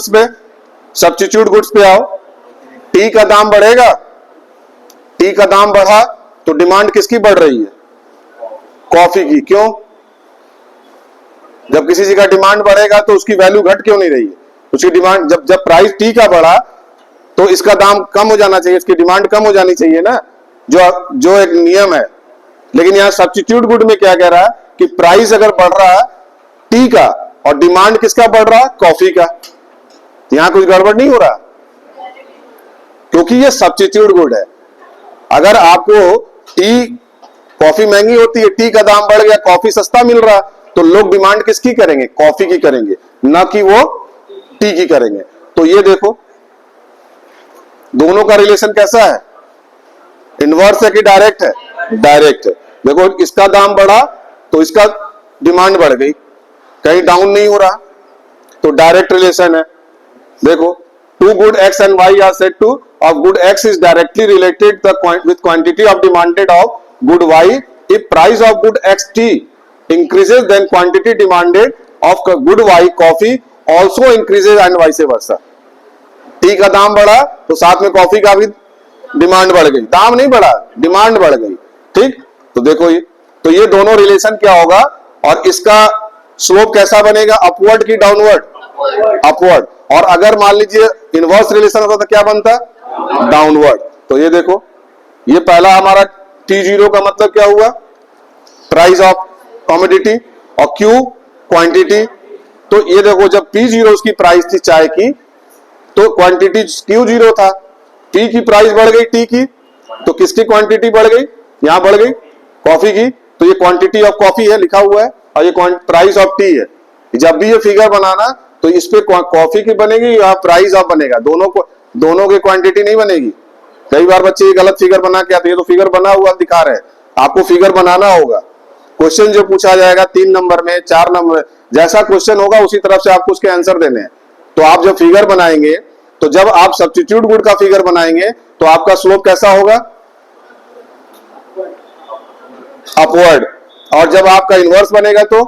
Goods पे, substitute goods पे आओ। टी का दाम बढ़ेगा, टी का दाम बढ़ा तो डिमांड किसकी बढ़ रही है? कॉफी की। क्यों? जब किसी चीज का डिमांड बढ़ेगा तो उसकी वैल्यू घट क्यों नहीं रही है? उसकी डिमांड, जब प्राइस टी का बढ़ा तो इसका दाम कम हो जाना चाहिए, इसकी डिमांड कम हो जानी चाहिए ना, जो एक नियम है। लेकिन यहां सब्स्टिट्यूट गुड में क्या कह रहा है कि प्राइस अगर बढ़ रहा है टी का और डिमांड किसका बढ़ रहा है? कॉफी का। यहां कुछ गड़बड़ नहीं हो रहा, क्योंकि ये सब्स्टिट्यूट गुड है। अगर आपको टी, कॉफी महंगी होती है, टी का दाम बढ़ गया, कॉफी सस्ता मिल रहा, तो लोग डिमांड किसकी करेंगे? कॉफी की करेंगे, ना कि वो टी की करेंगे। तो ये देखो दोनों का रिलेशन कैसा है? इनवर्स है कि डायरेक्ट है? डायरेक्ट है। देखो इसका दाम बढ़ा तो इसका डिमांड बढ़ गई, कहीं डाउन नहीं हो रहा, तो डायरेक्ट रिलेशन है। देखो two good X and Y are said to of good X is directly related with quantity of demanded of good Y. If price of good X T increases then quantity demanded of good y coffee also increases and vice versa। T का दाम बढ़ा तो साथ में coffee का भी demand बढ़ गई, दाम नहीं बढ़ा, डिमांड बढ़ गई। ठीक, तो देखो ये दोनों रिलेशन क्या होगा और इसका स्लोप कैसा बनेगा? अपवर्ड की डाउनवर्ड? अपवर्ड। और अगर मान लीजिए इनवर्स रिलेशन होता तो क्या बनता? डाउनवर्ड। तो ये देखो, ये पहला हमारा T0 का मतलब क्या हुआ? प्राइस ऑफ कमोडिटी, और Q क्वांटिटी। तो ये देखो जब P0 उसकी प्राइस थी चाय की तो क्वांटिटी Q0 था, टी की प्राइस बढ़ गई टी की, तो किसकी क्वांटिटी बढ़ गई? यहां बढ़ गई कॉफी की। तो ये क्वांटिटी ऑफ कॉफी है लिखा हुआ है और ये प्राइस ऑफ टी है। जब भी ये फिगर बनाना तो इस पे कॉफी की बनेगी या प्राइस ऑफ बनेगा? दोनों की क्वांटिटी नहीं बनेगी। कई बार बच्चे ये गलत फिगर बना के आते हैं, तो फिगर बना हुआ दिखा रहे हैं, आपको फिगर बनाना होगा। क्वेश्चन जो पूछा जाएगा 3 नंबर में, 4 नंबर में, जैसा क्वेश्चन होगा उसी तरफ से आपको उसके आंसर देने हैं। तो आप जब फिगर बनाएंगे, तो जब आप सब्स्टिट्यूट गुड का फिगर बनाएंगे तो आपका स्लोप कैसा होगा? अपवर्ड। और जब आपका इनवर्स बनेगा तो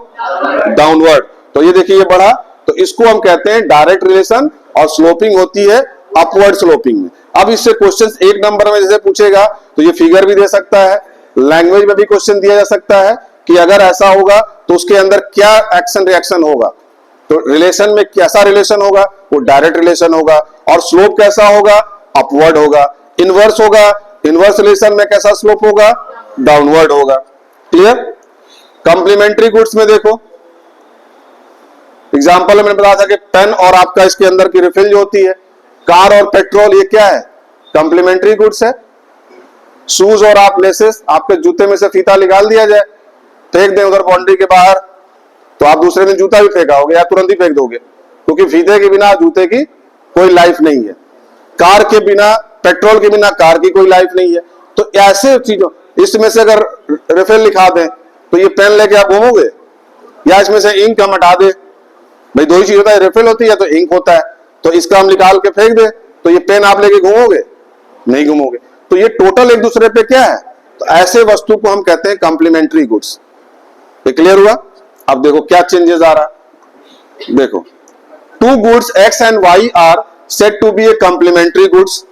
डाउनवर्ड। तो ये देखिए ये बढ़ा, तो इसको हम कहते हैं डायरेक्ट रिलेशन, और स्लोपिंग होती है अपवर्ड स्लोपिंग में। अब इससे क्वेश्चंस 1 नंबर में जैसे पूछेगा तो ये फिगर भी दे सकता है, लैंग्वेज में भी क्वेश्चन दिया जा सकता है कि अगर ऐसा होगा तो उसके अंदर क्या एक्शन रिएक्शन होगा। तो रिलेशन में कैसा रिलेशन होगा? वो डायरेक्ट रिलेशन होगा। और स्लोप कैसा होगा? अपवर्ड होगा। इनवर्स होगा, इनवर्स रिलेशन में कैसा स्लोप होगा? डाउनवर्ड होगा। क्लियर? कंप्लीमेंट्री गुड्स में देखो एग्जांपल मैंने बताया था कि पेन और आपका इसके अंदर की रिफिल जो होती है, कार और पेट्रोल, ये क्या है? कंप्लीमेंट्री गुड्स है। शूज और आप लेसेस, आपके जूते में से फीता निकाल दिया जाए, फेंक दें उधर बाउंड्री के बाहर, तो आप दूसरे दिन जूता भी फेंकाओगे या तुरंत ही फेंक दोगे, क्योंकि फीते के बिना जूते की कोई लाइफ नहीं है। कार के बिना, पेट्रोल के बिना कार की कोई लाइफ नहीं है। तो ऐसे चीजों, इसमें से अगर रिफिल लिखा दें तो ये पेन लेके आप घूमोगे, या इसमें से इंक हम हटा दे, भाई दो ही चीज होता है, रिफिल होती है तो इंक होता है, तो इसका हम निकाल के फेंक दे तो ये पेन आप लेके घूमोगे? नहीं घूमोगे। तो ये टोटल एक दूसरे पे क्या है? तो ऐसे वस्तु को हम कहते हैं कंप्लीमेंट्री गुड्स। ये क्लियर हुआ? अब देखो क्या चेंजेस आ रहा, देखो two goods X and Y are said to B a complementary goods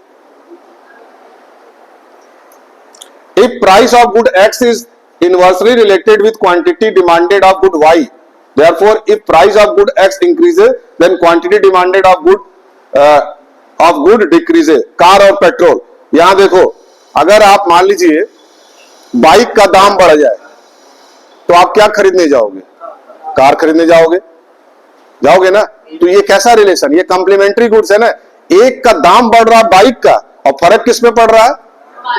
if price of good X is inversely related with quantity demanded of good y. Therefore, if price of good x increases, then quantity demanded of good decreases. Car और petrol, यहां देखो अगर आप मान लीजिए bike का दाम बढ़ जाए तो आप क्या खरीदने जाओगे? कार खरीदने जाओगे, जाओगे ना? तो ये कैसा रिलेशन? ये कंप्लीमेंट्री गुड्स है ना। एक का दाम बढ़ रहा बाइक का और फर्क किस पे पड़ रहा है?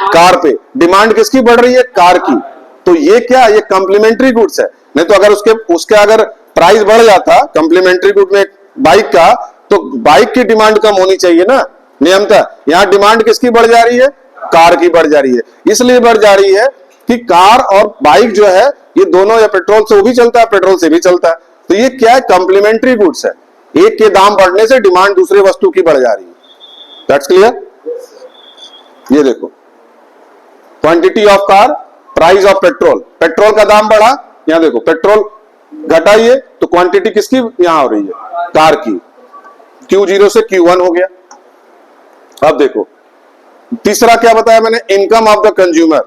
कार पे। डिमांड किसकी बढ़ रही है? कार की। तो ये क्या? ये कंप्लीमेंट्री गुड्स है। नहीं तो अगर उसके अगर प्राइस बढ़ जाता कंप्लीमेंट्री गुड में बाइक का, तो बाइक की डिमांड कम होनी चाहिए ना नियमतः। यहां डिमांड किसकी बढ़ जा रही है? कार की बढ़ जा रही है। इसलिए बढ़ जा रही है कि कार और बाइक जो है ये दोनों या पेट्रोल से वो भी चलता है, पेट्रोल से भी चलता है। तो ये क्या है? कंप्लीमेंट्री गुड्स है। एक के दाम बढ़ने से डिमांड दूसरे वस्तु की बढ़ जा रही है। That's clear? ये देखो quantity of car, price of petrol, petrol का दाम बढ़ा, यहां देखो पेट्रोल घटाइए तो क्वांटिटी किसकी यहां हो रही है? कार की। Q0 से Q1 हो गया। अब देखो तीसरा क्या बताया मैंने, इनकम ऑफ द कंज्यूमर।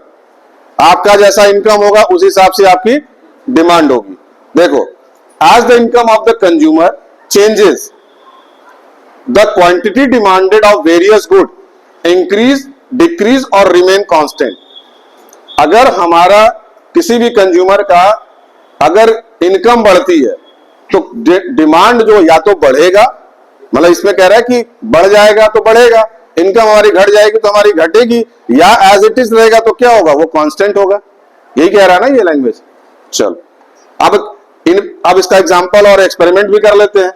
आपका जैसा इनकम होगा उस हिसाब से आपकी डिमांड होगी। देखो, as the income of the consumer changes the quantity demanded of various good increase, decrease और रिमेन कांस्टेंट। अगर हमारा किसी भी कंज्यूमर का अगर इनकम बढ़ती है तो डिमांड जो या तो बढ़ेगा, मतलब इसमें कह रहा है कि बढ़ जाएगा तो बढ़ेगा, इनकम हमारी घट जाएगी तो हमारी घटेगी, या एज इट इज रहेगा तो क्या होगा, वो कांस्टेंट होगा। यही कह रहा है ना ये लैंग्वेज। चलो अब इसका एग्जांपल और एक्सपेरिमेंट भी कर लेते हैं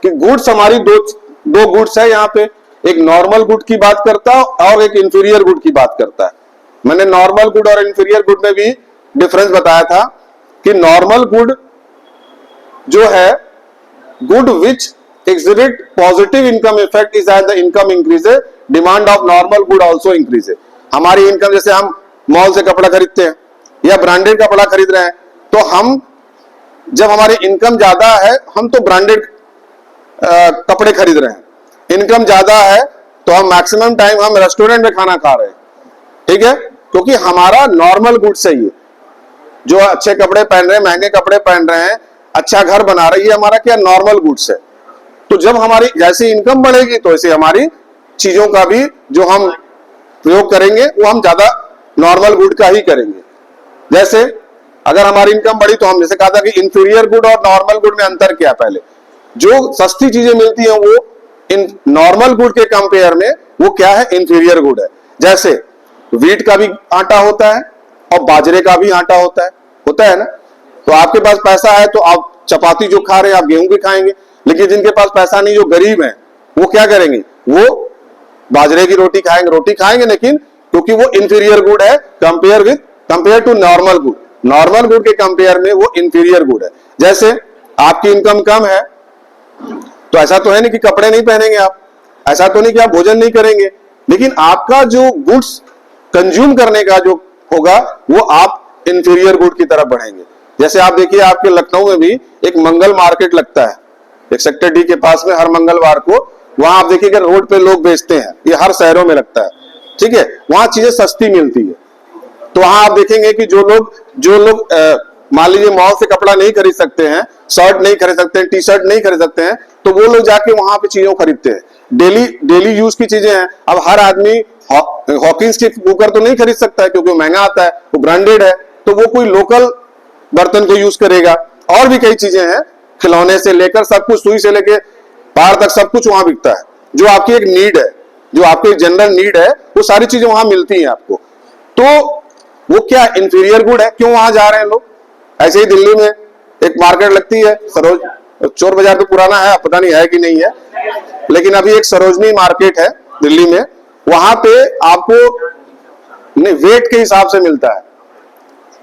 कि गुड्स हमारी दो गुड्स है यहाँ पे, एक नॉर्मल गुड की बात करता है और एक इंफीरियर गुड की बात करता है। मैंने नॉर्मल गुड और इंफीरियर गुड में भी डिफरेंस बताया था कि नॉर्मल गुड जो है, good which exhibit positive income effect is as the income increases, demand of normal good also increases। हमारी इनकम, जैसे हम मॉल से कपड़ा खरीदते हैं या ब्रांडेड कपड़ा खरीद रहे हैं, तो हम जब हमारी इनकम ज्यादा है हम तो ब्रांडेड कपड़े खरीद रहे हैं, इनकम ज्यादा है तो हम मैक्सिमम टाइम हम रेस्टोरेंट में खाना खा रहे हैं, ठीक है, क्योंकि हमारा नॉर्मल गुड सही है। जो अच्छे कपड़े पहन रहे हैं, महंगे कपड़े पहन रहे हैं, अच्छा घर बना रही है, हमारा क्या नॉर्मल गुड्स है। तो जब हमारी जैसी इनकम बढ़ेगी तो ऐसे हमारी चीजों का भी जो हम प्रयोग करेंगे वो हम ज्यादा नॉर्मल गुड का ही करेंगे। जैसे अगर हमारी इनकम बढ़ी तो हम जैसे कहा था कि इंफीरियर गुड और नॉर्मल गुड में अंतर क्या है, पहले जो सस्ती चीजें मिलती हैं वो इन नॉर्मल गुड के कंपेयर में वो क्या है, इंफीरियर गुड है। जैसे व्हीट का भी आटा होता है और बाजरे का भी आटा होता है ना। तो आपके पास पैसा है तो आप चपाती जो खा रहे हैं आप गेहूं की खाएंगे, लेकिन जिनके पास पैसा नहीं, जो गरीब हैं, वो क्या करेंगे, वो बाजरे की रोटी खाएंगे लेकिन क्योंकि वो इंफीरियर गुड है compare to normal good. Normal good के कंपेयर में वो इंफीरियर गुड है। जैसे आपकी इनकम कम है तो ऐसा तो है नहीं कि कपड़े नहीं पहनेंगे आप, ऐसा तो नहीं कि आप भोजन नहीं करेंगे, लेकिन आपका जो गुड्स कंज्यूम करने का जो होगा वो आप इंफीरियर गुड की तरफ बढ़ेंगे। जैसे आप देखिए आपके लखनऊ में भी एक मंगल मार्केट लगता है, एक सेक्टर डी के पास में हर मंगलवार को, वहां आप देखिएगा रोड पे लोग बेचते हैं, ये हर शहरों में लगता है, ठीक है, वहां चीजें सस्ती मिलती है। तो वहां आप देखेंगे कि जो लोग मान लीजिए मॉल से कपड़ा नहीं खरीद सकते हैं, शर्ट नहीं खरीद सकते हैं, टी शर्ट नहीं खरीद सकते हैं, तो वो लोग जाके वहां पे चीजों खरीदते हैं, डेली यूज की चीजें हैं। अब हर आदमी हॉकिंस की कुकर तो नहीं खरीद सकता है क्योंकि वो महंगा आता है, वो ब्रांडेड है, तो वो कोई लोकल बर्तन को यूज करेगा। और भी कई चीजें हैं, खिलौने से लेकर सब कुछ, सुई से लेकर बाहर तक सब कुछ वहां बिकता है। जो आपकी एक नीड है, जो आपकी जनरल नीड है, वो सारी चीजें वहां मिलती हैं आपको। तो वो क्या इंफीरियर गुड है, क्यों वहां जा रहे हैं लोग। ऐसे ही दिल्ली में एक मार्केट लगती है सरोज, चोर बाजार तो पुराना है, पता नहीं है कि नहीं है, लेकिन अभी एक सरोजनी मार्केट है दिल्ली में, वहां पे आपको वेट के हिसाब से मिलता है,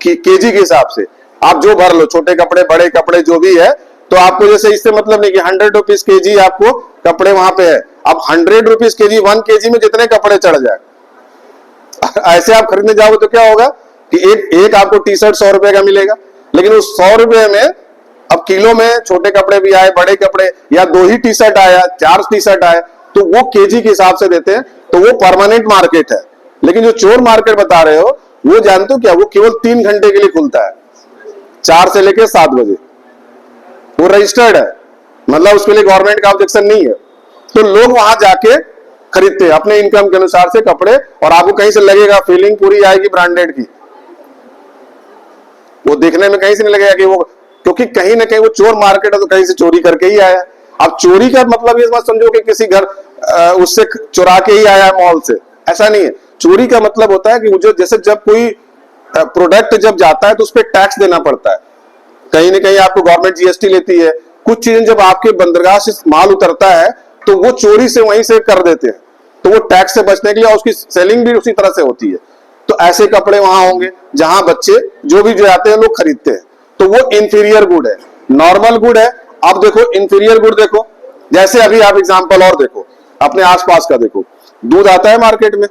कि केजी के हिसाब से आप जो भर लो, छोटे कपड़े बड़े कपड़े जो भी है, तो आपको जैसे इससे मतलब नहीं कि 100 रुपीज केजी आपको कपड़े वहां पे है, अब 100 रुपीज केजी 1 केजी में जितने कपड़े चढ़ जाए, ऐसे आप खरीदने जाओगे तो क्या होगा कि एक आपको टी शर्ट 100 रुपए का मिलेगा, लेकिन उस 100 रुपए में अब किलो में छोटे कपड़े भी आए, बड़े कपड़े, या 2 ही टी शर्ट आया, 4 टी शर्ट आए, तो वो केजी के हिसाब से देते हैं। तो वो परमानेंट मार्केट है। लेकिन जो चोर मार्केट बता रहे हो वो जानते हो क्या, वो केवल 3 घंटे के लिए खुलता है, 4 से लेकर 7 बजे, वो रजिस्टर्ड है, मतलब उसके लिए गवर्नमेंट का ऑब्जेक्शन नहीं है। तो लोग वहां जाके खरीदते हैं अपने इनकम के अनुसार से कपड़े, और आपको कहीं से लगेगा फीलिंग पूरी आएगी ब्रांडेड की, वो देखने में कहीं से नहीं लगेगा कि वो, क्योंकि कहीं ना कहीं वो चोर मार्केट है तो कहीं से चोरी करके ही आया। अब चोरी का मतलब ये मत समझो कि किसी घर उससे चुरा के ही आया मॉल से, ऐसा नहीं है। चोरी का मतलब होता है कि मुझे जैसे जब कोई प्रोडक्ट जब जाता है तो उस पर टैक्स देना पड़ता है, कहीं ना कहीं आपको गवर्नमेंट जीएसटी लेती है। कुछ चीजें जब आपके बंदरगाह से माल उतरता है तो वो चोरी से वहीं से कर देते हैं, तो वो टैक्स से बचने के लिए, और उसकी सेलिंग भी उसी तरह से होती है। तो ऐसे कपड़े वहां होंगे जहां बच्चे जो भी जाते हैं लोग खरीदते हैं, तो वो इंफीरियर गुड है। नॉर्मल गुड है। अब देखो इंफीरियर गुड देखो, जैसे अभी आप एग्जांपल और देखो, अपने आसपास का देखो, दूध आता है मार्केट में,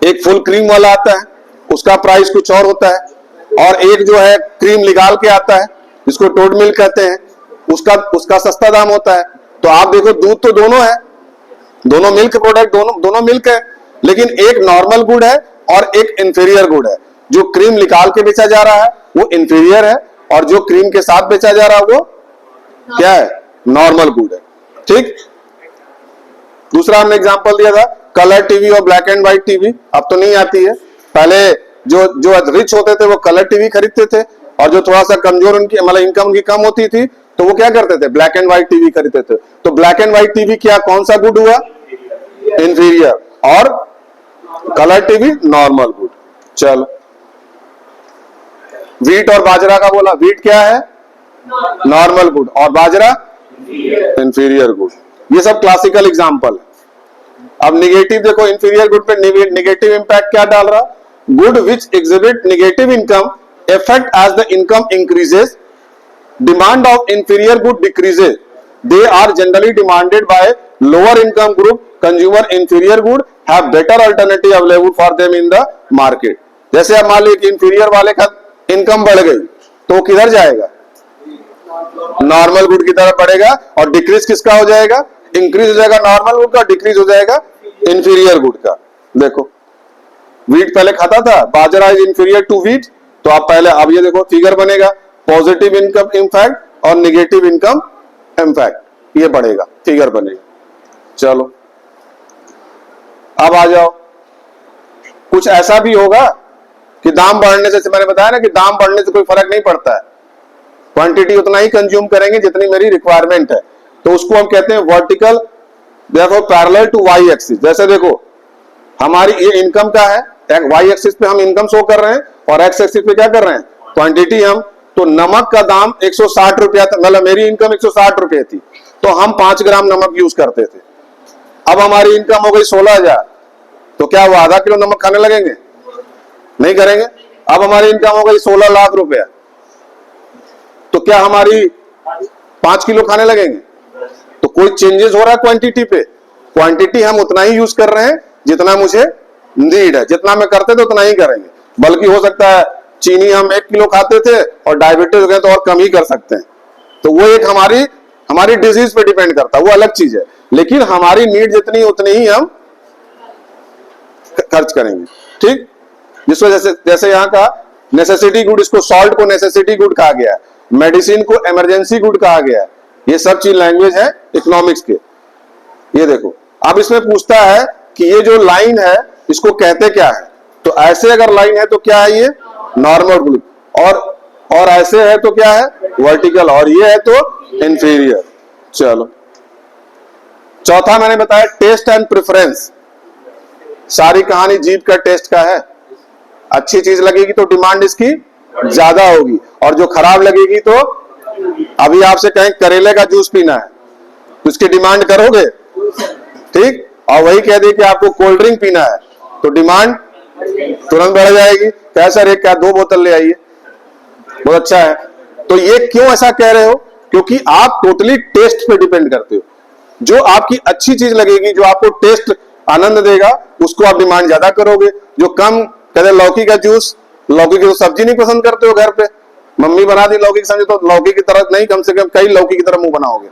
एक फुल क्रीम वाला आता है, उसका प्राइस कुछ और होता है, और एक जो है क्रीम निकाल के आता है जिसको टोड मिल्क कहते हैं, उसका सस्ता दाम होता है। तो आप देखो दूध तो दोनों है, दोनों मिल्क प्रोडक्ट, दोनों मिल्क है, लेकिन एक नॉर्मल गुड है और एक इंफीरियर गुड है। जो क्रीम निकाल के बेचा जा रहा है वो इंफीरियर है, और जो क्रीम के साथ बेचा जा रहा है वो क्या है, नॉर्मल गुड है। ठीक। दूसरा हमने एग्जांपल दिया था कलर टीवी और ब्लैक एंड व्हाइट टीवी, अब तो नहीं आती है। पहले जो रिच होते थे वो कलर टीवी खरीदते थे, और जो थोड़ा सा कमजोर उनकी मतलब इनकम उनकी कम होती थी तो वो क्या करते थे, ब्लैक एंड व्हाइट टीवी खरीदते थे। तो ब्लैक एंड व्हाइट टीवी क्या, कौन सा गुड हुआ, इंफीरियर, और कलर टीवी नॉर्मल गुड। चलो, व्हीट और बाजरा का बोला, व्हीट क्या है, नॉर्मल गुड, और बाजरा इंफीरियर गुड। ये सब क्लासिकल एग्जांपल है। अब निगेटिव देखो, इंफीरियर गुड पे निगेटिव इंपैक्ट क्या डाल रहा, good which exhibit negative income effect as the income increases, demand of inferior good decreases, they are generally demanded by lower income group, consumer inferior good have better alternative available for them in the market। जैसे अब मान लीजिए कि inferior वाले का income बढ़ गई तो किधर जाएगा, नॉर्मल गुड की तरफ बढ़ेगा, और डिक्रीज किसका हो जाएगा, इंक्रीज हो जाएगा नॉर्मल गुड का, डिक्रीज हो जाएगा इंफीरियर गुड का। देखो व्हीट पहले खाता था, बाजरा इज इंफीरियर टू व्हीट, तो आप पहले, अब ये देखो फिगर बनेगा, पॉजिटिव इनकम इम्पैक्ट और नेगेटिव इनकम इम्पैक्ट, ये बढ़ेगा, फिगर बनेगा। चलो अब आ जाओ, कुछ ऐसा भी होगा कि दाम बढ़ने से, मैंने बताया ना कि दाम बढ़ने से कोई फर्क नहीं पड़ता है, क्वांटिटी उतना ही कंज्यूम करेंगे जितनी मेरी रिक्वायरमेंट है, तो उसको हम कहते हैं वर्टिकल, देखो पैरेलल टू वाई एक्सिस। जैसे देखो हमारी ये इनकम का है, वाई एक्सिस पे हम इनकम शो कर रहे हैं और एक्स एक्सिस पे क्या कर रहे हैं, क्वांटिटी। हम तो नमक का दाम 160 रुपया था, मतलब मेरी इनकम 160 रुपए थी, तो हम 5 ग्राम नमक यूज करते थे। अब हमारी इनकम हो गई 16,000, तो क्या वो आधा किलो नमक खाने लगेंगे, नहीं करेंगे। अब हमारी इनकम हो गई 16 लाख रुपया, तो क्या हमारी 5 किलो खाने लगेंगे, तो कोई चेंजेस हो रहा है क्वांटिटी पे, क्वांटिटी हम उतना ही यूज कर रहे हैं जितना मुझे नीड है, जितना मैं करते थे उतना ही करेंगे। बल्कि हो सकता है चीनी हम 1 किलो खाते थे और डायबिटीज हो गए तो और कम ही कर सकते हैं, तो वो एक हमारी डिजीज पे डिपेंड करता है, वो अलग चीज है, लेकिन हमारी नीड जितनी उतनी ही हम खर्च करेंगे। ठीक। जिसको जैसे यहाँ का नेसेसिटी गुड, इसको सॉल्ट को नेसेसिटी गुड कहा गया है, मेडिसिन को इमरजेंसी गुड कहा गया है, ये सब चीज लैंग्वेज है इकोनॉमिक्स के। ये देखो अब इसमें पूछता है कि ये जो लाइन है इसको कहते क्या है, तो ऐसे अगर लाइन है तो क्या है, ये नॉर्मल गुड, और ऐसे है तो क्या है, वर्टिकल, और ये है तो इंफीरियर। चलो चौथा मैंने बताया टेस्ट एंड प्रेफरेंस। सारी कहानी जीभ का टेस्ट का है, अच्छी चीज लगेगी तो डिमांड इसकी ज्यादा होगी, और जो खराब लगेगी तो, अभी आपसे कहें करेले का जूस पीना है तो इसकी डिमांड करोगे, ठीक, और वही कह दे कि आपको कोल्ड ड्रिंक पीना है तो डिमांड तुरंत बढ़ जाएगी, क्या सर एक क्या 2 बोतल ले आइए, बहुत अच्छा है। तो ये क्यों ऐसा कह रहे हो, क्योंकि आप टोटली टेस्ट पे डिपेंड करते हो, जो आपकी अच्छी चीज लगेगी, जो आपको टेस्ट आनंद देगा, उसको आप डिमांड ज्यादा करोगे। जो कम, कहते लौकी का जूस, लौकी की तो सब्जी नहीं पसंद करते हो घर पे, मम्मी बना दी लौकी की सब्जी तो लौकी की तरह नहीं, कम से कम कई लौकी की तरह मुंह बनाओगे,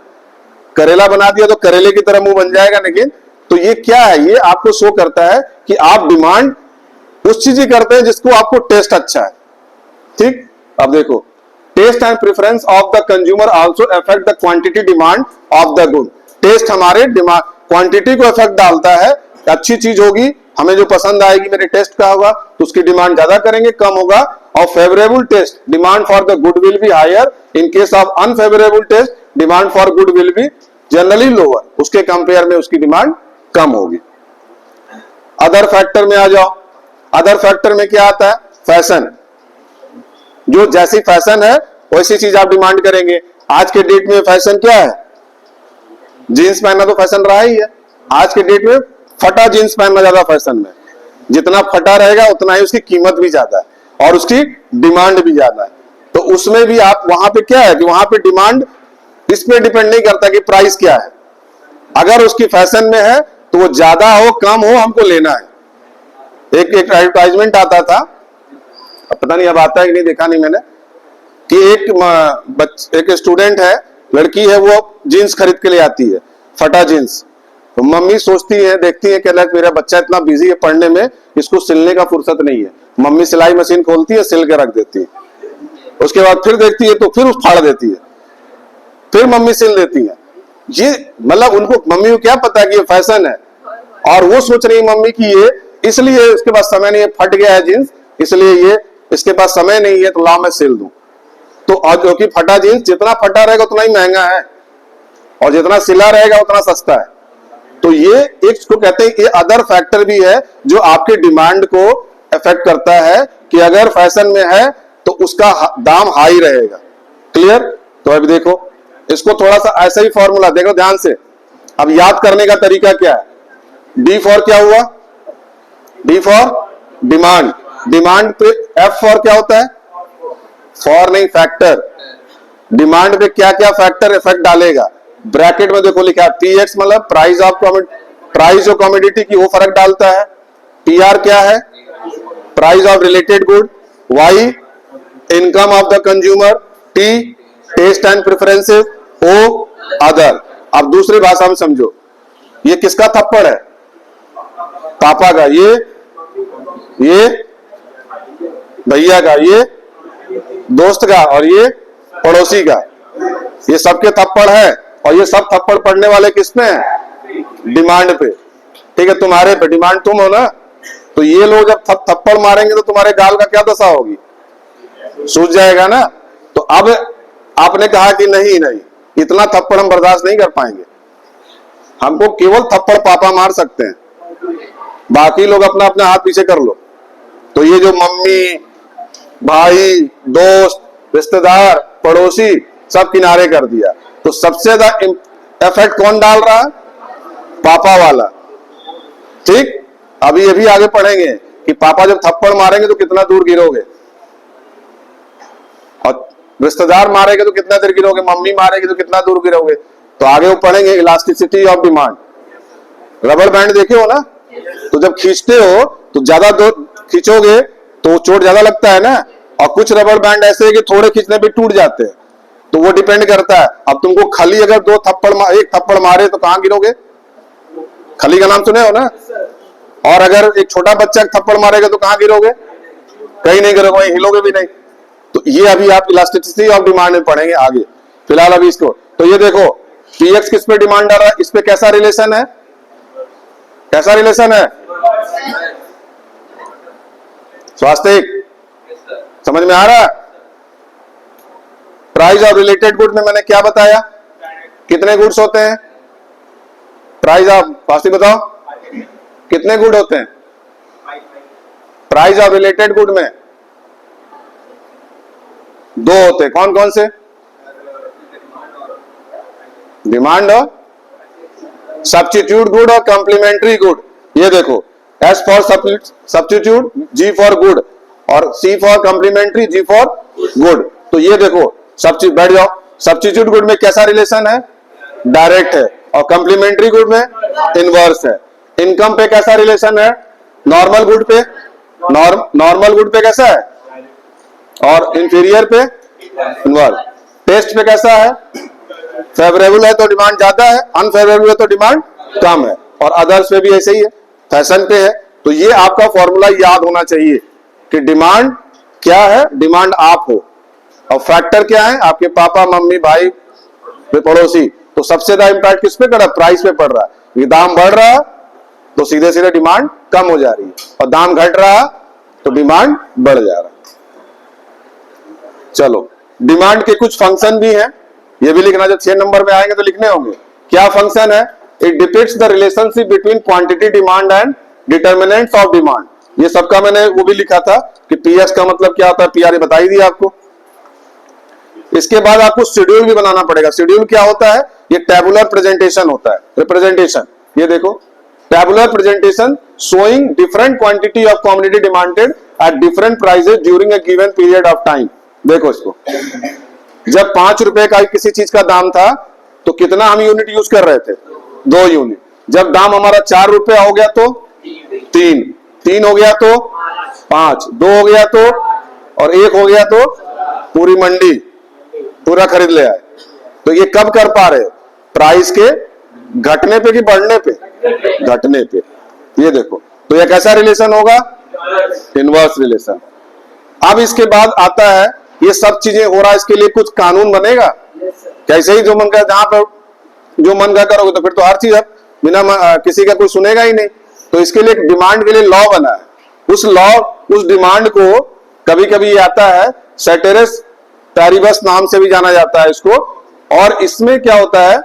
करेला बना दिया तो करेले की तरह मुंह बन जाएगा। लेकिन तो ये क्या है, ये आपको शो करता है कि आप डिमांड उस चीज ही करते हैं जिसको आपको टेस्ट अच्छा है। ठीक। अब देखो taste and preference of the consumer also affect the quantity demand of the good. Taste हमारे डिमांड क्वांटिटी को इफेक्ट डालता है, अच्छी चीज होगी हमें जो पसंद आएगी, मेरे टेस्ट का होगा तो उसकी डिमांड ज्यादा करेंगे, कम होगा। और favourable taste demand for the good will be higher, in case of unfavourable taste demand for good will be generally lower, उसके कंपेयर में उसकी डिमांड कम होगी। अदर फैक्टर में आ जाओ, अदर फैक्टर में क्या आता है, फैशन। जो जैसी फैशन है वैसी चीज आप डिमांड करेंगे। आज के डेट में फैशन क्या है, जीन्स पहनना तो फैशन रहा ही है, आज के डेट में फटा जीन्स पहनना ज्यादा फैशन में, जितना फटा रहेगा उतना ही उसकी कीमत भी ज्यादा है और उसकी डिमांड भी ज्यादा है। तो उसमें भी आप वहां पे क्या है कि वहां पे डिमांड इस पे डिपेंड नहीं करता कि प्राइस क्या है, अगर उसकी फैशन में है तो वो ज्यादा हो कम हो हमको लेना है। एक एडवर्टाइजमेंट आता था, पता नहीं अब आता है कि नहीं, देखा नहीं मैंने, कि एक स्टूडेंट है, लड़की है वो जीन्स खरीद के ले आती है, फटा जीन्स, तो मम्मी सोचती है, देखती है कि मेरा बच्चा इतना बिजी है पढ़ने में, इसको सिलने का फुर्सत नहीं है। मम्मी सिलाई मशीन खोलती है, सिल के रख देती है। उसके बाद फिर देखती है तो फिर फाड़ देती है, फिर मम्मी सिल देती है। ये मतलब उनको, मम्मी को क्या पता कि ये फैशन है, और वो सोच रही मम्मी की ये इसलिए इसके पास समय नहीं है, फट गया है जींस, इसलिए ये इसके पास समय नहीं है, तो ला मैं सिल दूं। तो जो कि फटा जींस जितना फटा रहेगा उतना ही महंगा है, और जितना सिला रहेगा उतना सस्ता है। तो ये एक इसको कहते हैं, ये अदर फैक्टर भी है जो आपके डिमांड को अफेक्ट करता है, कि अगर फैशन में है तो उसका दाम हाई रहेगा। क्लियर? तो अभी देखो इसको थोड़ा सा ऐसा ही फॉर्मूला देखो ध्यान से। अब याद करने का तरीका क्या है? डी फॉर क्या हुआ? D for demand. डिमांड पे एफ फॉर क्या होता है? फॉर नहीं, फैक्टर। डिमांड पे क्या क्या फैक्टर इफेक्ट डालेगा? ब्रैकेट में देखो लिखा है पीएक्स, मतलब price of price of commodity की वो फर्क डालता है। पीआर क्या है? Price of related good. Y income of the consumer. T taste and preferences. O other. अब दूसरी भाषा में समझो, ये किसका थप्पड़ है? पापा का, ये भैया का, ये दोस्त का, और ये पड़ोसी का। ये सबके थप्पड़ है, और ये सब थप्पड़ पड़ने वाले किस पे हैं? डिमांड पे। ठीक है, तुम्हारे पे, डिमांड तुम हो ना, तो ये लोग जब थप्पड़ मारेंगे तो तुम्हारे गाल का क्या दशा होगी? सूझ जाएगा ना। तो अब आपने कहा कि नहीं नहीं, इतना थप्पड़ हम बर्दाश्त नहीं कर पाएंगे, हमको केवल थप्पड़ पापा मार सकते हैं, बाकी लोग अपना अपना हाथ पीछे कर लो। तो ये जो मम्मी, भाई, दोस्त, रिश्तेदार, पड़ोसी सब किनारे कर दिया। तो सबसे ज्यादा इफेक्ट कौन डाल रहा है? पापा वाला। ठीक, अभी ये भी आगे पढ़ेंगे कि पापा जब थप्पड़ मारेंगे तो कितना दूर गिरोगे, और रिश्तेदार मारेंगे तो कितना देर गिरोगे, मम्मी मारेगी तो कितना दूर गिरोगे। तो आगे वो पढ़ेंगे elasticity of demand. Rubber band देखे हो ना, तो जब खींचते हो तो ज्यादा दूर खींचोगे तो चोट ज्यादा लगता है ना, और कुछ रबर बैंड ऐसे है कि थोड़े खींचने पे टूट जाते हैं। तो वो डिपेंड करता है। अब तुमको खली अगर एक थप्पड़ मारे तो कहां गिरोगे? खली का नाम सुने हो ना। और अगर एक छोटा बच्चा थप्पड़ मारेगा तो कहां गिरोगे? कहीं नहीं गिरोगे, वहीं हिलोगे भी नहीं। तो ये अभी आप इलास्टिसिटी ऑफ डिमांड में पढ़ेंगे आगे। फिलहाल अभी इसको, तो ये देखो पीएक्स किस पे डिमांड आ रहा है, इस पे कैसा रिलेशन है? कैसा रिलेशन है? स्वास्थ्यिक। समझ में आ रहा है? प्राइस ऑफ रिलेटेड गुड में मैंने क्या बताया? कितने गुड्स होते हैं? प्राइस ऑफ, फास्टी बताओ, कितने गुड होते हैं प्राइस ऑफ रिलेटेड गुड में? दो होते हैं। कौन कौन से? डिमांड और सब्स्टिट्यूट गुड और कॉम्प्लीमेंट्री गुड। ये देखो S for substitute, G for good, और C for complementary, G for good. तो ये देखो सब्स्टिट्यूट, बैठ जाओ। सब्स्टिट्यूट गुड में कैसा रिलेशन है? डायरेक्ट है। और कॉम्प्लीमेंट्री गुड में इनवर्स है। इनकम पे कैसा रिलेशन है? नॉर्मल गुड पे, नॉर्मल गुड पे कैसा है? और इंफीरियर पे इनवर्स। टेस्ट पे कैसा है? फेवरेबल है तो डिमांड ज्यादा है, अनफेवरेबल है तो डिमांड कम है। और अदर्स पे भी ऐसे ही है, फैशन पे है। तो ये आपका फॉर्मूला याद होना चाहिए कि डिमांड क्या है? डिमांड आप हो, और फैक्टर क्या है? आपके पापा, मम्मी, भाई, पड़ोसी। तो सबसे ज्यादा इंपैक्ट किस पे कर रहा है? प्राइस पे पड़ रहा है। ये दाम बढ़ रहा तो सीधे सीधे डिमांड कम हो जा रही है, और दाम घट रहा तो डिमांड बढ़ जा रहा है। चलो, डिमांड के कुछ फंक्शन भी हैं, ये भी लिखना, जब 6 नंबर में आएंगे तो लिखने होंगे। क्या फंक्शन है? It depicts the relationship between quantity demand and determinants of demand. ये सबका मैंने वो भी लिखा था कि पीएस का मतलब क्या होता है, पीआर बता ही दिया आपको। इसके बाद आपको शेड्यूल भी बनाना पड़ेगा। शेड्यूल क्या होता है? ये टेबुलर प्रेजेंटेशन होता है, रिप्रेजेंटेशन। ये देखो, tabular presentation showing different quantity of commodity demanded at different prices during a given period of time. देखो इसको, जब 5 रुपए का किसी चीज का दाम था तो कितना हम यूनिट यूज कर रहे थे? 2 यूनिट। जब दाम हमारा 4 रुपया हो गया तो 3 हो गया तो 5, 2 हो गया तो, और 1 हो गया तो पूरी मंडी पूरा खरीद ले आए। तो ये कब कर पा रहे हो? प्राइस के घटने पे कि बढ़ने पे? घटने पे। ये देखो, तो ये कैसा रिलेशन होगा? Inverse relation. अब इसके बाद आता है, ये सब चीजें हो रहा है, इसके लिए कुछ कानून बनेगा? कैसे ही जो मन का, जहां पर जो मन का करोगे तो फिर तो हर चीज बिना किसी का कोई सुनेगा ही नहीं। तो इसके लिए डिमांड के लिए लॉ बना है। उस लॉ, उस डिमांड को कभी कभी ये आता है सेटेरस पैरिबस नाम से भी जाना जाता है इसको। और इसमें क्या होता है?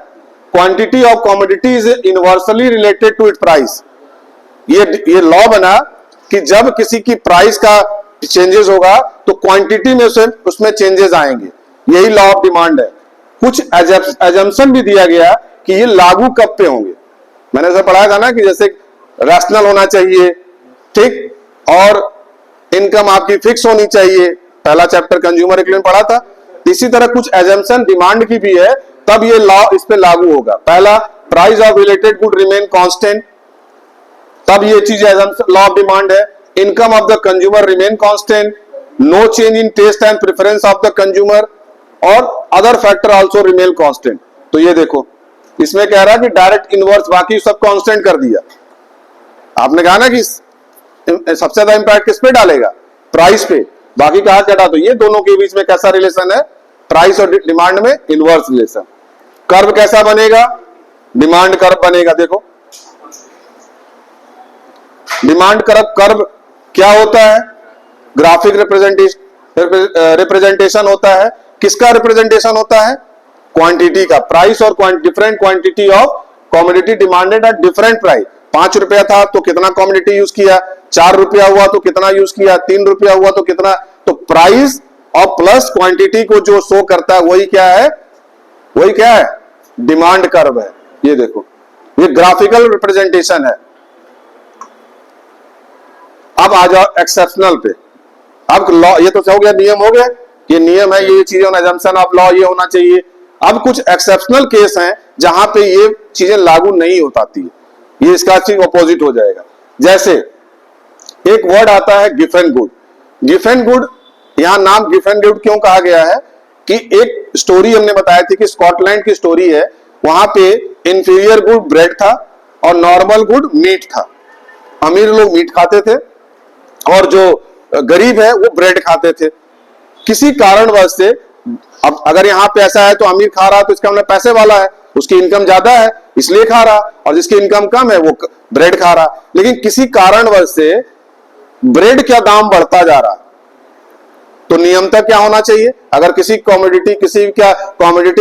Quantity of commodity is inversely related to it price. ये लॉ बना कि जब किसी की प्राइस का चेंजेस होगा तो क्वांटिटी में उसमें चेंजेस आएंगे। यही लॉ ऑफ डिमांड है। कुछ एजम्पशन भी दिया गया कि ये लागू कब पे होंगे। मैंने ऐसा पढ़ाया था ना कि जैसे रैशनल होना चाहिए, ठीक, और इनकम आपकी फिक्स होनी चाहिए। पहला चैप्टर कंज्यूमर इकोनॉमी पढ़ा था। इसी तरह कुछ एजम्पशन डिमांड की भी है, तब ये लॉ इस पे लागू होगा। पहला, price of related good remain constant, तब ये चीज लॉ ऑफ डिमांड है। Income of the consumer remain constant, no change in taste and preference of the consumer, और other factor also remain constant. तो ये देखो, इसमें कह रहा है कि डायरेक्ट इनवर्स बाकी सब कांस्टेंट कर दिया। आपने कहा ना कि सबसे ज्यादा इंपैक्ट किस पे डालेगा? प्राइस पे। बाकी कहा चढ़ा। तो ये दोनों के बीच में कैसा रिलेशन है? प्राइस और डिमांड में इनवर्स रिलेशन। कर्व कैसा बनेगा? डिमांड कर्व बनेगा। देखो, डिमांड कर्व क्या होता है? ग्राफिक रिप्रेजेंटेशन होता है। किसका रिप्रेजेंटेशन होता है? क्वांटिटी का। प्राइस और different quantity of commodity demanded at different price. 5 रुपया था तो कितना कमोडिटी यूज किया, 4 रुपया हुआ तो कितना यूज किया, 3 रुपया हुआ तो कितना। तो प्राइस और प्लस क्वांटिटी को जो शो करता है वही क्या है? वही क्या है? डिमांड कर्व है। ये देखो, ये ग्राफिकल रिप्रेजेंटेशन है। अब आ जाओ एक्सेप्शनल पे। अब लॉ, ये तो हो गया, नियम हो गया, ये नियम है, ये चीजें, अजम्पशन ऑफ लॉ ये होना चाहिए। अब कुछ एक्सेप्शनल केस हैं जहां पे ये चीजें लागू नहीं हो पाती है, ये इसका चीज ऑपोजिट हो जाएगा। जैसे एक वर्ड आता है गिफन गुड। गिफन गुड, यहां नाम गिफन गुड क्यों कहा गया है कि एक स्टोरी हमने बताई थी कि स्कॉटलैंड की स्टोरी है। वहां पे इंफीरियर गुड ब्रेड था और नॉर्मल गुड मीट था। अमीर लोग मीट खाते थे और जो गरीब है वो ब्रेड खाते थे। किसी कारणवश से, अब अगर यहाँ पे ऐसा है तो अमीर खा रहा तो इसका मतलब पैसे वाला है, उसकी इनकम ज्यादा है इसलिए खा रहा, और जिसकी इनकम कम है वो ब्रेड खा रहा। लेकिन किसी कारणवश से ब्रेड का दाम बढ़ता जा रहा, तो नियमतः क्या होना चाहिए? अगर किसी कमोडिटी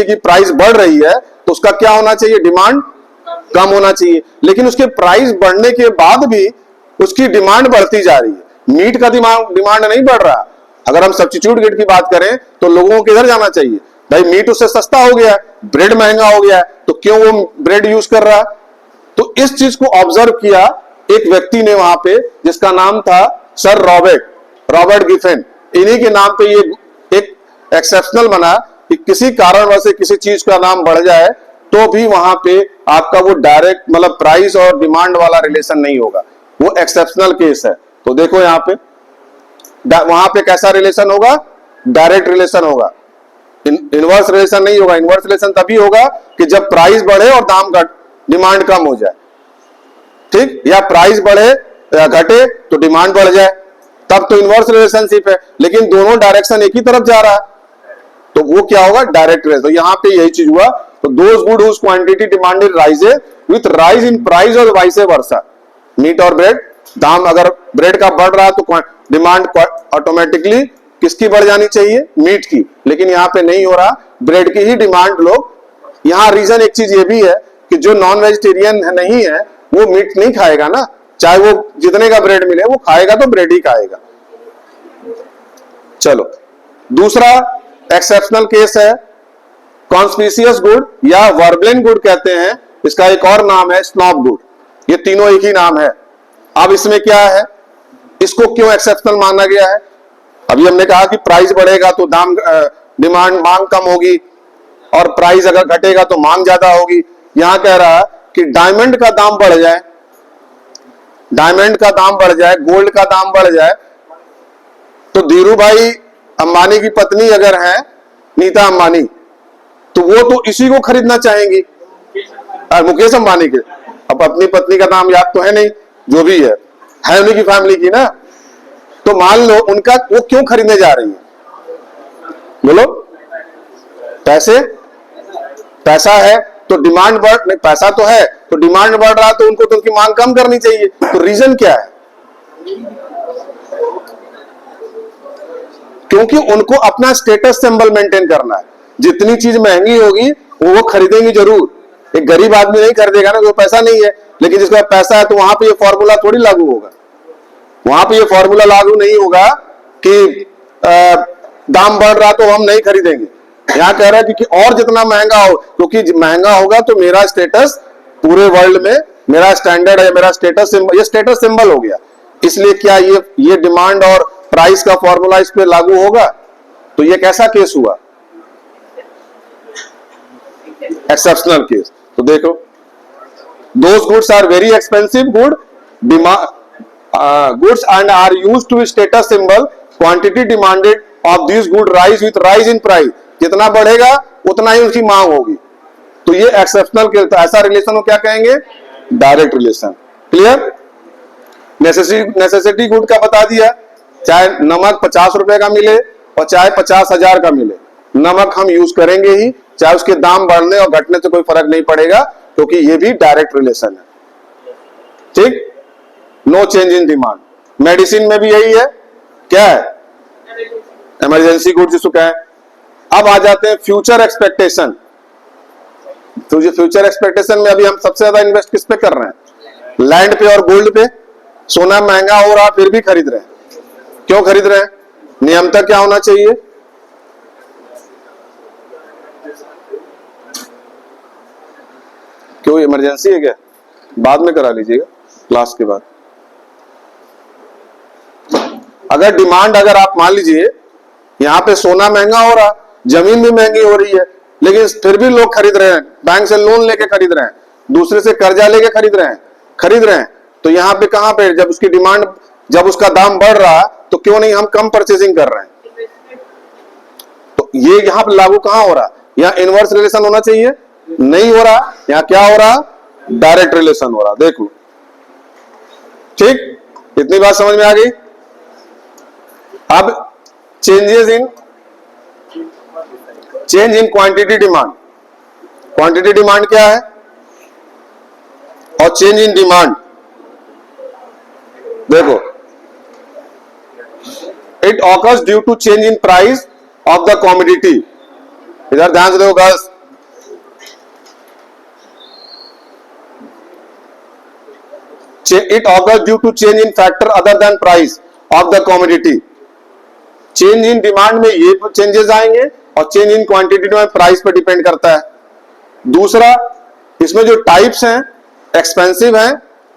की प्राइस बढ़ रही है तो उसका क्या होना चाहिए? डिमांड कम होना चाहिए। लेकिन उसके प्राइस बढ़ने के बाद भी उसकी डिमांड बढ़ती जा रही है। मीट का डिमांड नहीं बढ़ रहा। अगर हम सब्स्टिट्यूट गेट की बात करें तो लोगों को इधर जाना चाहिए, भाई मीट उससे सस्ता हो गया, ब्रेड महंगा हो गया, तो क्यों वो ब्रेड यूज कर रहा? तो इस चीज को ऑब्जर्व किया एक व्यक्ति ने वहां पे, जिसका नाम था सर रॉबर्ट गिफन। इन्हीं के नाम पे ये एक एक्सेप्शनल बना कि किसी कारणवश से किसी चीज का दाम बढ़ जाए तो भी वहां पे आपका वो डायरेक्ट मतलब प्राइस और डिमांड वाला रिलेशन नहीं होगा, वो एक्सेप्शनल केस है। तो देखो यहाँ पे वहां पे कैसा रिलेशन होगा? डायरेक्ट रिलेशन होगा, इनवर्स रिलेशन नहीं होगा। इनवर्स रिलेशन तभी होगा कि जब प्राइस बढ़े और दाम डिमांड कम हो जाए, ठीक, या प्राइस बढ़े या घटे तो डिमांड बढ़ जाए, तब तो इनवर्स रिलेशनशिप है। लेकिन दोनों डायरेक्शन एक ही तरफ जा रहा है तो वो क्या होगा? Direct relation. तो यहाँ पे यही चीज हुआ। तो those good whose quantity demanded rises with rise in price और वाइस वर्सा। मीट और ब्रेड, दाम अगर ब्रेड का बढ़ रहा है तो डिमांड ऑटोमेटिकली किसकी बढ़ जानी चाहिए? मीट की। लेकिन यहाँ पे नहीं हो रहा, ब्रेड की ही डिमांड लोग। यहाँ रीजन एक चीज ये भी है कि जो नॉन वेजिटेरियन नहीं है वो मीट नहीं खाएगा ना, चाहे वो जितने का ब्रेड मिले वो खाएगा तो ब्रेड ही खाएगा। चलो, दूसरा एक्सेप्शनल केस है कॉन्स्पिशियस गुड या वर्बलेन गुड कहते हैं। इसका एक और नाम है स्नॉब गुड। ये तीनों एक ही नाम है। अब इसमें क्या है, इसको क्यों एक्सेप्शनल माना गया है? अभी हमने कहा कि प्राइस बढ़ेगा तो डिमांड मांग कम होगी, और प्राइस अगर घटेगा तो मांग ज्यादा होगी। यहां कह रहा है कि डायमंड का दाम बढ़ जाए, डायमंड का दाम बढ़ जाए, गोल्ड का दाम बढ़ जाए, तो धीरू भाई अंबानी की पत्नी अगर है नीता अंबानी, तो वो तो इसी को खरीदना चाहेंगी, मुकेश अंबानी के। अब अपनी पत्नी का नाम याद तो है नहीं, जो भी है उन्हीं की फैमिली की ना। तो मान लो उनका, वो क्यों खरीदने जा रही है? बोलो, पैसे, पैसा है तो डिमांड बढ़, पैसा तो है तो डिमांड बढ़ रहा, तो उनको तो उनकी मांग कम करनी चाहिए। तो रीजन क्या है? क्योंकि उनको अपना स्टेटस सिंबल मेंटेन करना है। जितनी चीज महंगी होगी वो खरीदेंगी जरूर। एक गरीब आदमी नहीं खरीदेगा ना, जो पैसा नहीं है। लेकिन जिसका पैसा है तो वहां पे ये फॉर्मूला थोड़ी लागू होगा। वहां पे ये फॉर्मूला लागू नहीं होगा कि दाम बढ़ रहा तो हम नहीं खरीदेंगे। यहां कह रहा है कि और जितना महंगा हो, क्योंकि महंगा होगा तो मेरा स्टेटस पूरे वर्ल्ड में, मेरा स्टैंडर्ड है, मेरा स्टेटस सिंबल, ये स्टेटस सिंबल हो गया। इसलिए क्या ये डिमांड और प्राइस का फॉर्मूला इस पे लागू होगा? तो ये कैसा केस हुआ? Exceptional case. तो देखो, those goods are very expensive goods and are used to status symbol, quantity demanded of these goods rise with rise in price। जितना बढ़ेगा उतना ही उनकी मांग होगी। तो ये एक्सेप्शनल केस, ऐसा रिलेशन को क्या कहेंगे? Direct relation. Clear? Necessity good का बता दिया, चाहे नमक 50 रुपए का मिले और चाहे 50,000 का मिले, नमक हम यूज करेंगे ही, चाहे उसके दाम बढ़ने और घटने से कोई फर्क नहीं पड़ेगा, क्योंकि ये भी डायरेक्ट रिलेशन है। ठीक? No change in demand. Medicine में भी यही है। क्या है? इमरजेंसी गुड जिसको कहें। अब आ जाते हैं फ्यूचर एक्सपेक्टेशन। तो ये फ्यूचर एक्सपेक्टेशन में अभी हम सबसे ज्यादा इन्वेस्ट किस पे कर रहे हैं? लैंड पे और गोल्ड पे। सोना महंगा हो रहा फिर भी खरीद रहे हैं। क्यों खरीद रहे हैं? नियमतः क्या होना चाहिए? क्यों, इमरजेंसी है क्या? बाद में करा लीजिएगा क्लास के बाद। अगर डिमांड, अगर आप मान लीजिए यहां पे सोना महंगा हो रहा, जमीन भी महंगी हो रही है, लेकिन फिर भी लोग खरीद रहे हैं, बैंक से लोन लेके खरीद रहे हैं, दूसरे से कर्जा लेके खरीद रहे हैं। तो यहां पे कहां पे, जब उसकी डिमांड, जब उसका दाम बढ़ रहा तो क्यों नहीं हम कम परचेजिंग कर रहे हैं? तो ये यहां पे लागू कहां हो रहा? यहां इनवर्स रिलेशन होना चाहिए, नहीं हो रहा। यहां क्या हो रहा? डायरेक्ट रिलेशन हो रहा। देखो, ठीक, इतनी बात समझ में आ गई। अब change in quantity demand. Quantity demand क्या है और चेंज इन डिमांड? देखो, it occurs due to change in price of the commodity. इधर ध्यान से देखो girls, it occurs due to change in factor other than price of the commodity। Change in demand में ये चेंजेस आएंगे और change in quantity में price पर डिपेंड करता है। दूसरा, इसमें जो टाइप्स हैं, एक्सपेंसिव है,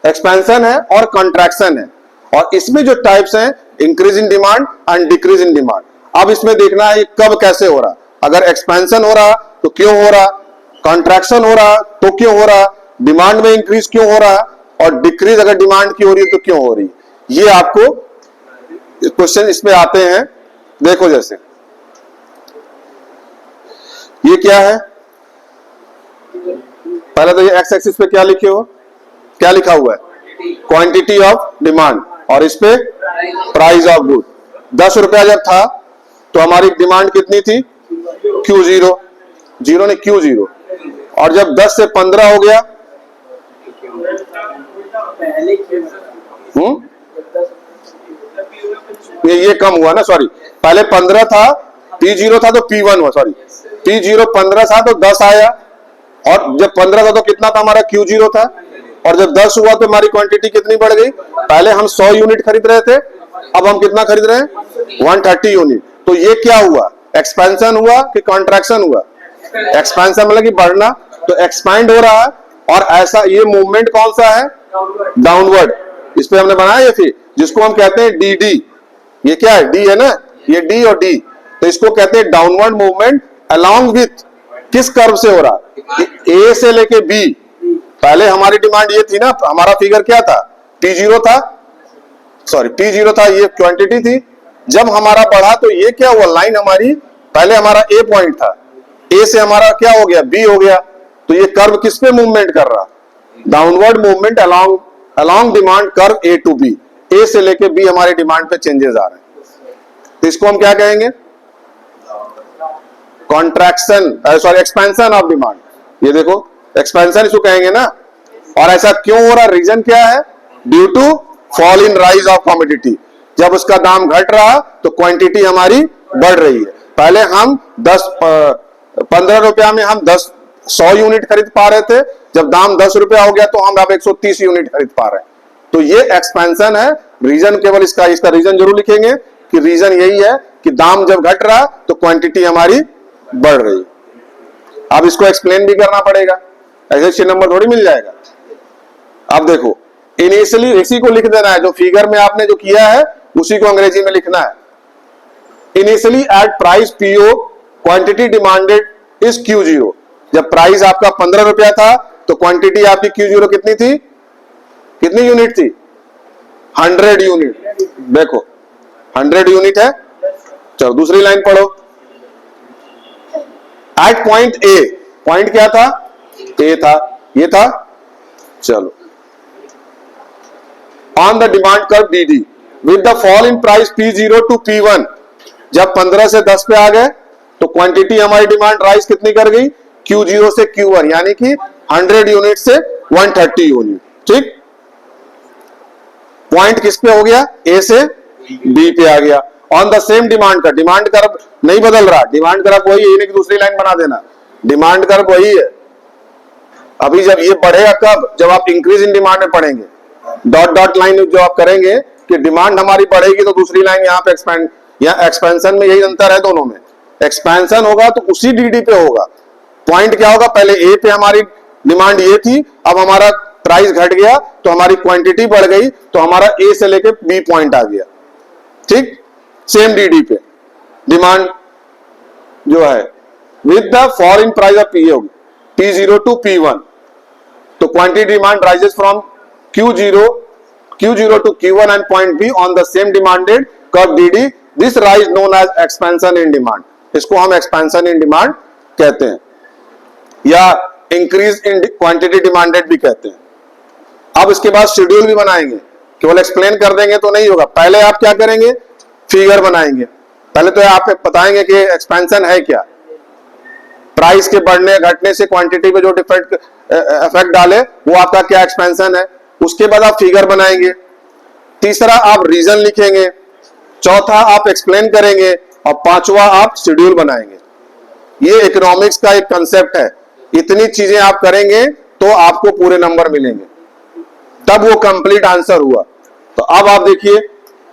एक्सपेंशन है और कंट्रैक्शन है। और इसमें जो टाइप्स हैं, increase in demand and decrease in demand. अब इसमें देखना है कब कैसे हो रहा। अगर एक्सपेंशन हो रहा तो क्यों हो रहा, कंट्रैक्शन हो रहा तो क्यों हो रहा, डिमांड में इंक्रीज क्यों हो रहा, और डिक्रीज अगर डिमांड की हो रही है तो क्यों हो रही। ये आपको क्वेश्चन इसमें आते हैं। देखो, जैसे ये क्या है, पहले तो ये एक्स एक्सिस पे क्या लिखे हो, क्या लिखा हुआ है? क्वांटिटी ऑफ डिमांड, और इस पे प्राइस ऑफ गुड। 10 रुपया जब था तो हमारी डिमांड कितनी थी? Q0, जीरो ने Q0। और जब 10 से 15 हो गया, ये कम हुआ ना, सॉरी, पहले 15 था, P0 था तो P1 हुआ, सॉरी, P0 15 था तो 10 आया, और जब 15 था तो कितना था हमारा? Q0 था। और जब 10 हुआ तो हमारी क्वांटिटी कितनी बढ़ गई? पहले हम 100 यूनिट खरीद रहे थे, अब हम कितना खरीद रहे हैं? 130 यूनिट। तो ये क्या हुआ? एक्सपेंशन हुआ कि कॉन्ट्रैक्शन हुआ? एक्सपेंशन मतलब कि बढ़ना, तो एक्सपैंड हो रहा है। और ऐसा ये मूवमेंट कौन सा है? डाउनवर्ड। इस पे हमने बनाया ये फिर, जिसको हम कहते हैं डी। ये क्या है? डी है ना, ये डी और डी, तो इसको कहते हैं डाउनवर्ड मूवमेंट अलोंग विथ किस कर्व से हो रहा? ए से लेके बी। पहले हमारी डिमांड ये थी ना, हमारा फिगर क्या था? P0 था, सॉरी P0 था, ये क्वांटिटी थी। जब हमारा बढ़ा तो ये क्या हुआ? लाइन हमारी, पहले हमारा ए पॉइंट था, ए से हमारा क्या हो गया, बी हो गया। तो ये कर्व किस पे मूवमेंट कर रहा, downward movement along demand curve A to B. A से लेके बी हमारे डिमांड पे चेंजेस आ रहे हैं, तो इसको हम क्या कहेंगे, contraction, sorry expansion of demand. ये देखो एक्सपेंशन इसको कहेंगे ना। और ऐसा क्यों हो रहा, रीजन क्या है, due to fall in rise of commodity. जब उसका दाम घट रहा तो क्वांटिटी हमारी बढ़ रही है। पहले हम 15 रुपया में हम 100 यूनिट खरीद पा रहे थे, जब दाम 10 रुपया हो गया तो हम अब 130 यूनिट खरीद पा रहे हैं। तो ये एक्सपेंशन है। रीजन केवल इसका रीजन जरूर लिखेंगे कि रीजन यही है कि दाम जब घट रहा तो क्वांटिटी हमारी बढ़ रही। अब इसको एक्सप्लेन भी करना पड़ेगा, ऐसे 6 नंबर थोड़ी मिल जाएगा। अब देखो इनिशियली इसी को लिख देना है, जो फिगर में आपने जो किया है उसी को अंग्रेजी में लिखना है। Initially at price PO quantity demanded is Q0। जब प्राइस आपका 15 रुपया था तो क्वांटिटी आपकी Q0 कितनी थी, कितनी यूनिट थी, 100 यूनिट। देखो 100 यूनिट है। चलो दूसरी लाइन पढ़ो। एट पॉइंट ए, पॉइंट क्या था, ए था, ये था। चलो on the demand curve DD with the fall in price P0 to P1, जब 15 से 10 पे आ गए तो क्वांटिटी हमारी डिमांड राइज कितनी कर गई, Q0 से Q1, यानी कि 100 यूनिट से 130 यूनिट। ठीक, पॉइंट किस पे हो गया, ए से बी पे आ गया। On the same demand curve, demand curve नहीं बदल रहा, डिमांड कर्व वही है, नहीं कि दूसरी लाइन बना देना, डिमांड कर्व वही है। अभी जब ये बढ़ेगा कब, जब आप इंक्रीज इन डिमांड में पढ़ेंगे, डॉट डॉट लाइन जो आप करेंगे कि डिमांड हमारी बढ़ेगी तो दूसरी लाइन यहाँ पे एक्सपेंड, या एक्सपेंशन में यही अंतर है दोनों में। एक्सपेंशन होगा तो उसी डीडी पे होगा। पॉइंट क्या होगा, पहले ए पे हमारी डिमांड ये थी, अब हमारा प्राइस घट गया तो हमारी क्वांटिटी बढ़ गई, तो हमारा ए से लेके बी पॉइंट आ गया। ठीक, सेम डीडी पे डिमांड जो है with the fall in price of P होगी P0 टू P1, तो quantity demand rises from Q0 to Q1 and point B on the same demanded curve DD. This rise known as expansion in demand. इसको हम expansion in demand कहते हैं, या increase in quantity demanded भी कहते हैं। अब इसके बाद शेड्यूल भी बनाएंगे, केवल एक्सप्लेन कर देंगे तो नहीं होगा। पहले आप क्या करेंगे, फिगर बनाएंगे। पहले तो आप बताएंगे कि एक्सपेंशन है क्या, प्राइस के बढ़ने घटने से क्वांटिटी पे जो इफेक्ट डाले वो आपका क्या एक्सपेंशन है। उसके बाद आप फिगर बनाएंगे। तीसरा आप रीजन लिखेंगे। चौथा आप एक्सप्लेन करेंगे, और पांचवा आप शेड्यूल बनाएंगे। ये इकोनॉमिक्स का एक कंसेप्ट है। इतनी चीजें आप करेंगे तो आपको पूरे नंबर मिलेंगे, तब वो कंप्लीट आंसर हुआ। तो अब आप देखिए,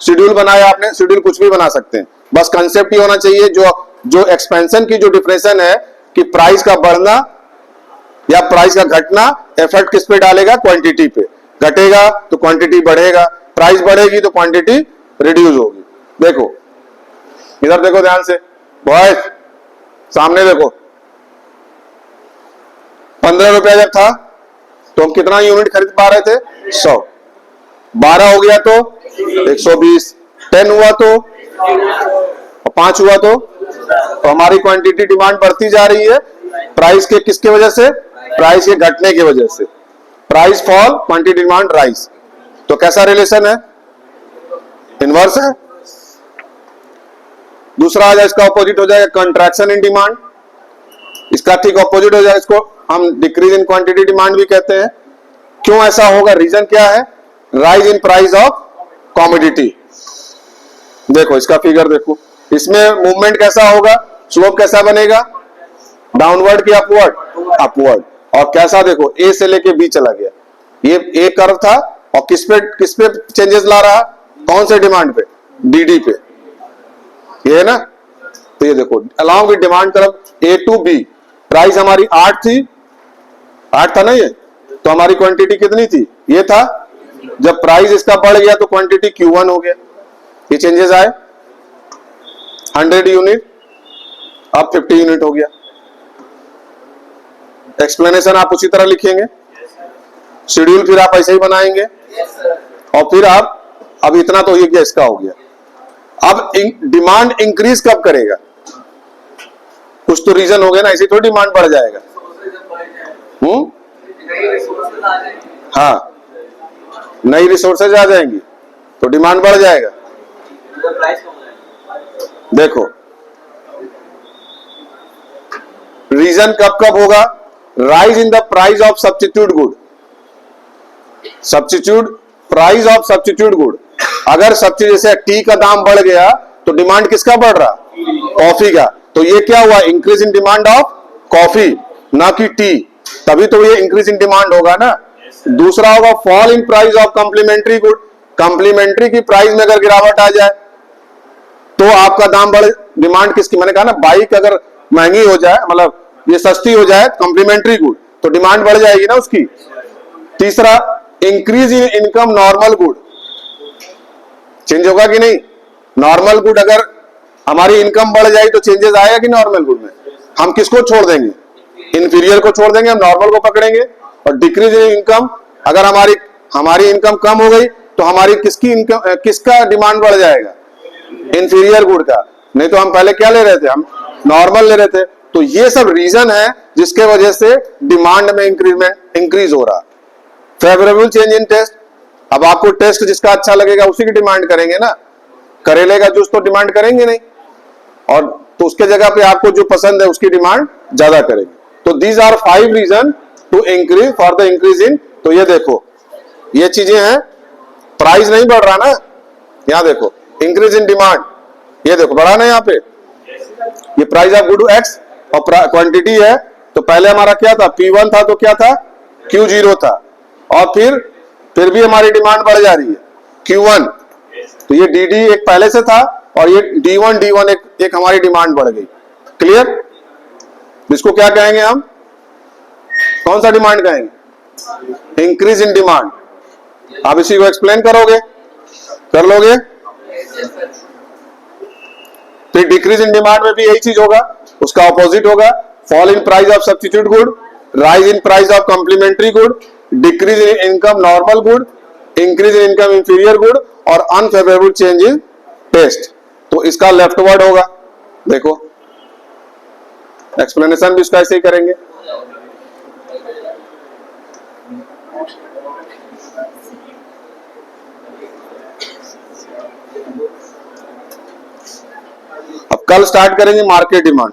शेड्यूल बनाया आपने, शेड्यूल कुछ भी बना सकते हैं, बस कंसेप्ट ही होना चाहिए। जो एक्सपेंशन की जो डिफरेंशन है कि प्राइस का बढ़ना या प्राइस का घटना इफेक्ट किस पे डालेगा, क्वांटिटी पे। घटेगा तो क्वांटिटी बढ़ेगा, प्राइस बढ़ेगी तो क्वांटिटी रिड्यूस होगी। देखो इधर देखो ध्यान से, बॉयज सामने देखो। 15 रुपया जब था तो हम कितना यूनिट खरीद पा रहे थे, 100। 12 हो गया तो 120, 10 हुआ तो 5 हुआ तो हमारी क्वांटिटी डिमांड बढ़ती जा रही है। प्राइस के किसके वजह से, प्राइस के घटने की वजह से। Price fall, quantity demand rise. तो कैसा रिलेशन है, इनवर्स है। दूसरा आ जाए, इसका ऑपोजिट हो जाएगा कंट्रैक्शन इन डिमांड। इसका ठीक ऑपोजिट हो जाए, इसको हम डिक्रीज इन क्वांटिटी डिमांड भी कहते हैं। क्यों ऐसा होगा, रीजन क्या है, rise in price of commodity. देखो इसका फिगर देखो, इसमें मूवमेंट कैसा होगा, स्लोप कैसा बनेगा, डाउनवर्ड की अपवर्ड, अपवर्ड। और कैसा देखो, ए से लेके बी चला गया। ये ए कर्व था और किस पे चेंजेस ला रहा, कौन से डिमांड पे, डीडी पे, ये है ना। तो ये देखो along with demand curve A to B, price हमारी 8 थी, 8 था ना ये, तो हमारी क्वांटिटी कितनी थी, ये था। जब प्राइस इसका बढ़ गया तो क्वांटिटी Q1 हो गया। ये चेंजेस आए, 100 यूनिट अब 50 यूनिट हो गया। एक्सप्लेनेशन आप उसी तरह लिखेंगे, शेड्यूल फिर आप ऐसे ही बनाएंगे, और फिर आप अब इतना तो ये क्या इसका हो गया। अब डिमांड इंक्रीज कब करेगा, कुछ तो रीजन हो गया ना, इसी थोड़ी डिमांड बढ़ जाएगा। हाँ, नई रिसोर्सेज आ जाएंगी तो डिमांड बढ़ जाएगा। देखो रीजन कब कब होगा, rise in the price of substitute good, substitute price of substitute good. अगर सब्स्टिट्यूट जैसे टी का दाम बढ़ गया तो डिमांड किसका बढ़ रहा, कॉफी का। तो ये क्या हुआ, increase in demand of coffee, ना कि टी, तभी तो ये इंक्रीज इन डिमांड होगा ना। दूसरा होगा fall in price of complementary good, complementary की प्राइस में अगर गिरावट आ जाए तो आपका दाम बढ़े। डिमांड किसकी, मैंने कहा ना बाइक अगर महंगी हो जाए, मतलब ये सस्ती हो जाए कॉम्प्लीमेंट्री गुड, तो डिमांड बढ़ जाएगी ना उसकी। तीसरा increase in income normal good, change होगा कि नहीं, नॉर्मल गुड अगर हमारी इनकम बढ़ जाए तो चेंजेस आएगा कि नॉर्मल गुड में। हम किसको छोड़ देंगे, इंफीरियर को छोड़ देंगे, हम नॉर्मल को पकड़ेंगे। और डिक्रीज इन इनकम, अगर हमारी इनकम कम हो गई तो हमारी किसकी इनकम, किसका डिमांड बढ़ जाएगा, इंफीरियर गुड का। नहीं तो हम पहले क्या ले रहे थे, हम नॉर्मल ले रहे थे। तो ये सब रीजन है जिसके वजह से डिमांड में इंक्रीज हो रहा। फेवरेबल चेंज इन टेस्ट, अब आपको टेस्ट जिसका अच्छा लगेगा उसी की डिमांड करेंगे ना, करेले का जूस तो डिमांड करेंगे नहीं, और तो उसके जगह पे आपको जो पसंद है उसकी डिमांड ज्यादा करेंगे। तो these are 5 reason to increase for the increase in. तो ये देखो ये चीजें हैं, प्राइस नहीं बढ़ रहा ना, यहां देखो इंक्रीज इन डिमांड, ये देखो बढ़ा ना यहाँ पे, ये प्राइस ऑफ गुड एक्स और क्वांटिटी है। तो पहले हमारा क्या था, P1 था तो क्या था, Q0 था, और फिर भी हमारी डिमांड बढ़ जा रही है Q1। तो ये DD एक पहले से था और ये D1 एक हमारी डिमांड बढ़ गई। क्लियर, इसको क्या कहेंगे हम, कौन सा डिमांड कहेंगे, इंक्रीज इन डिमांड। आप इसी को एक्सप्लेन करोगे, कर लोगे। फिर डिक्रीज इन डिमांड में भी यही चीज होगा, उसका ऑपोजिट होगा, fall in price of substitute good, rise in price of complementary good, decrease in income normal good, increase in income inferior good, और अनफेवरेबल चेंज इन टेस्ट। तो इसका लेफ्ट वर्ड होगा। देखो एक्सप्लेनेशन भी इसका ऐसे ही करेंगे। अब कल स्टार्ट करेंगे मार्केट डिमांड।